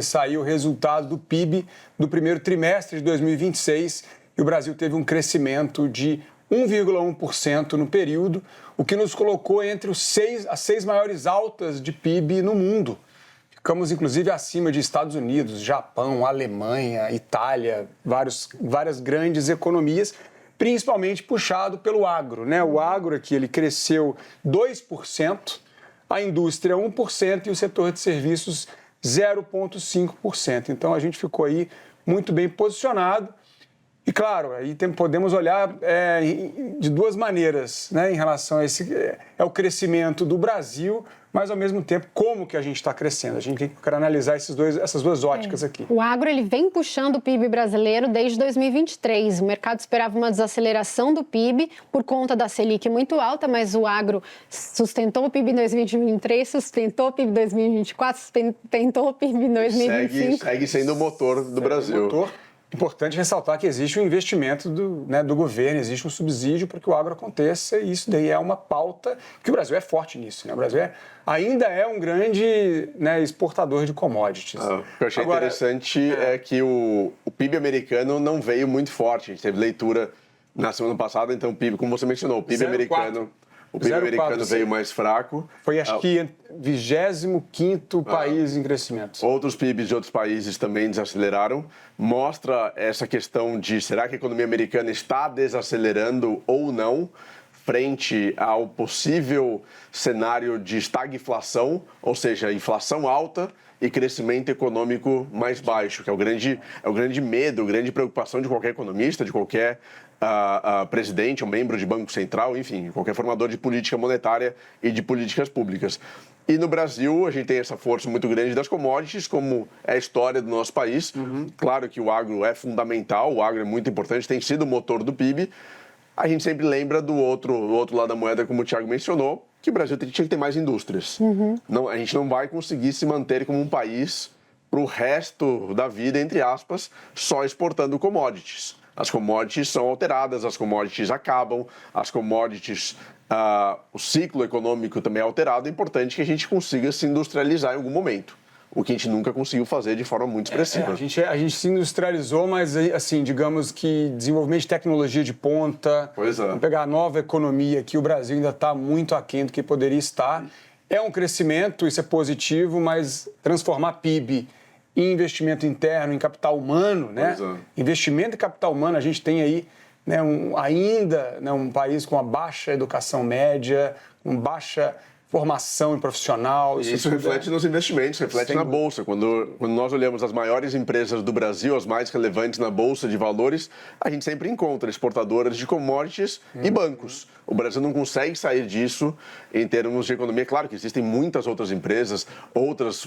Saiu o resultado do PIB do primeiro trimestre de 2026 e o Brasil teve um crescimento de 1,1% no período, o que nos colocou entre as seis maiores altas de PIB no mundo. Ficamos, inclusive, acima de Estados Unidos, Japão, Alemanha, Itália, várias grandes economias, principalmente puxado pelo agro, né? O agro aqui ele cresceu 2%, a indústria 1% e o setor de serviços 0,5%. Então, a gente ficou aí muito bem posicionado. E, claro, aí podemos olhar de duas maneiras, né, em relação a esse... É o crescimento do Brasil, mas, ao mesmo tempo, como que a gente está crescendo. A gente tem que analisar essas duas óticas aqui. O agro ele vem puxando o PIB brasileiro desde 2023. O mercado esperava uma desaceleração do PIB por conta da Selic muito alta, mas o agro sustentou o PIB em 2023, sustentou o PIB em 2024, sustentou o PIB em 2025. Segue sendo o motor do Brasil. Importante ressaltar que existe um investimento do governo, existe um subsídio para que o agro aconteça e isso daí é uma pauta que o Brasil é forte nisso. Né? O Brasil ainda é um grande exportador de commodities. O que eu achei interessante é que o PIB americano não veio muito forte. A gente teve leitura na semana passada, então o PIB, como você mencionou, o PIB americano... O PIB americano veio mais fraco. Foi, acho que, 25º país em crescimento. Outros PIBs de outros países também desaceleraram. Mostra essa questão de será que a economia americana está desacelerando ou não frente ao possível cenário de estagflação, ou seja, inflação alta e crescimento econômico mais baixo, que é o grande medo, a grande preocupação de qualquer economista, de qualquer presidente ou membro de Banco Central, enfim, qualquer formador de política monetária e de políticas públicas. E no Brasil, a gente tem essa força muito grande das commodities, como é a história do nosso país. Claro que o agro é fundamental, o agro é muito importante, tem sido o motor do PIB. A gente sempre lembra do outro lado da moeda, como o Thiago mencionou, que o Brasil tinha que ter mais indústrias. Não, a gente não vai conseguir se manter como um país para o resto da vida, entre aspas, só exportando commodities. As commodities são alteradas, as commodities acabam, as commodities, o ciclo econômico também é alterado. É importante que a gente consiga se industrializar em algum momento, o que a gente nunca conseguiu fazer de forma muito expressiva. A gente se industrializou, mas, assim, digamos que desenvolvimento de tecnologia de ponta, vamos pegar a nova economia aqui, o Brasil ainda está muito aquém do que poderia estar. É um crescimento, isso é positivo, mas transformar PIB em investimento interno, em capital humano, né? Investimento em capital humano, a gente tem aí ainda um país com uma baixa educação média, com baixa formação profissional. Isso reflete nos investimentos, reflete na Bolsa. Quando nós olhamos as maiores empresas do Brasil, as mais relevantes na Bolsa de Valores, a gente sempre encontra exportadoras de commodities e bancos. O Brasil não consegue sair disso em termos de economia. Claro que existem muitas outras empresas,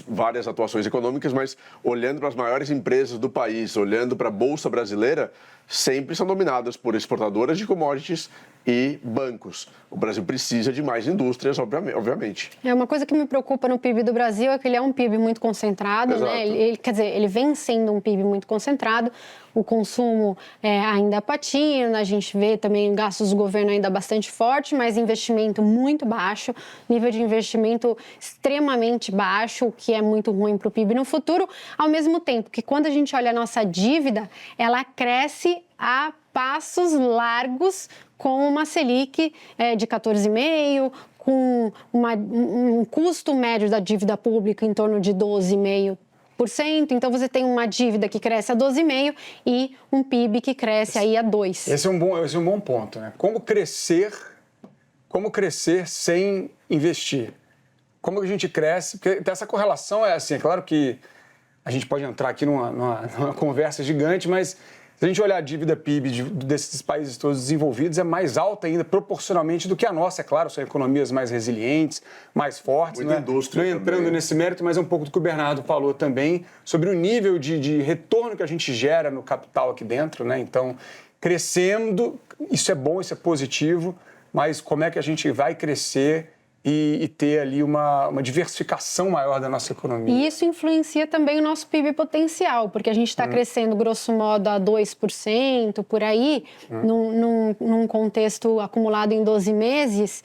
várias atuações econômicas, mas olhando para as maiores empresas do país, olhando para a Bolsa brasileira, sempre são dominadas por exportadoras de commodities e bancos. O Brasil precisa de mais indústrias, obviamente. Uma coisa que me preocupa no PIB do Brasil é que ele é um PIB muito concentrado, né? Ele vem sendo um PIB muito concentrado, o consumo ainda patina, a gente vê também gastos do governo ainda bastante forte, mas investimento muito baixo, nível de investimento extremamente baixo, o que é muito ruim para o PIB no futuro, ao mesmo tempo que quando a gente olha a nossa dívida, ela cresce a passos largos com uma Selic de 14,5%, com um custo médio da dívida pública em torno de 12,5%. Então, você tem uma dívida que cresce a 12,5% e um PIB que cresce aí a 2%. Esse é um bom ponto, né? Como crescer sem investir? Como que a gente cresce? Porque essa correlação é claro que a gente pode entrar aqui numa conversa gigante, mas se a gente olhar a dívida PIB desses países todos desenvolvidos, é mais alta ainda proporcionalmente do que a nossa. É claro, são economias mais resilientes, mais fortes. Muita indústria não entrando nesse mérito, mas um pouco do que o Bernardo falou também, sobre o nível de retorno que a gente gera no capital aqui dentro, né? Então, crescendo, isso é bom, isso é positivo, mas como é que a gente vai crescer e ter ali uma diversificação maior da nossa economia. E isso influencia também o nosso PIB potencial, porque a gente está crescendo, grosso modo, a 2%, por aí, num contexto acumulado em 12 meses,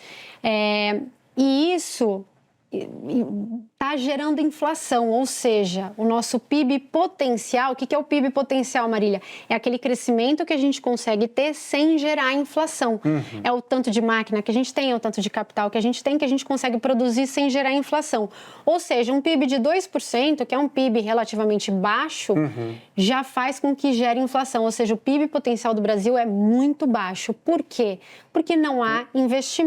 e isso está gerando inflação, ou seja, o nosso PIB potencial. O que é o PIB potencial, Marília? É aquele crescimento que a gente consegue ter sem gerar inflação. É o tanto de máquina que a gente tem, é o tanto de capital que a gente tem, que a gente consegue produzir sem gerar inflação. Ou seja, um PIB de 2%, que é um PIB relativamente baixo, já faz com que gere inflação. Ou seja, o PIB potencial do Brasil é muito baixo. Por quê? Porque não há investimento.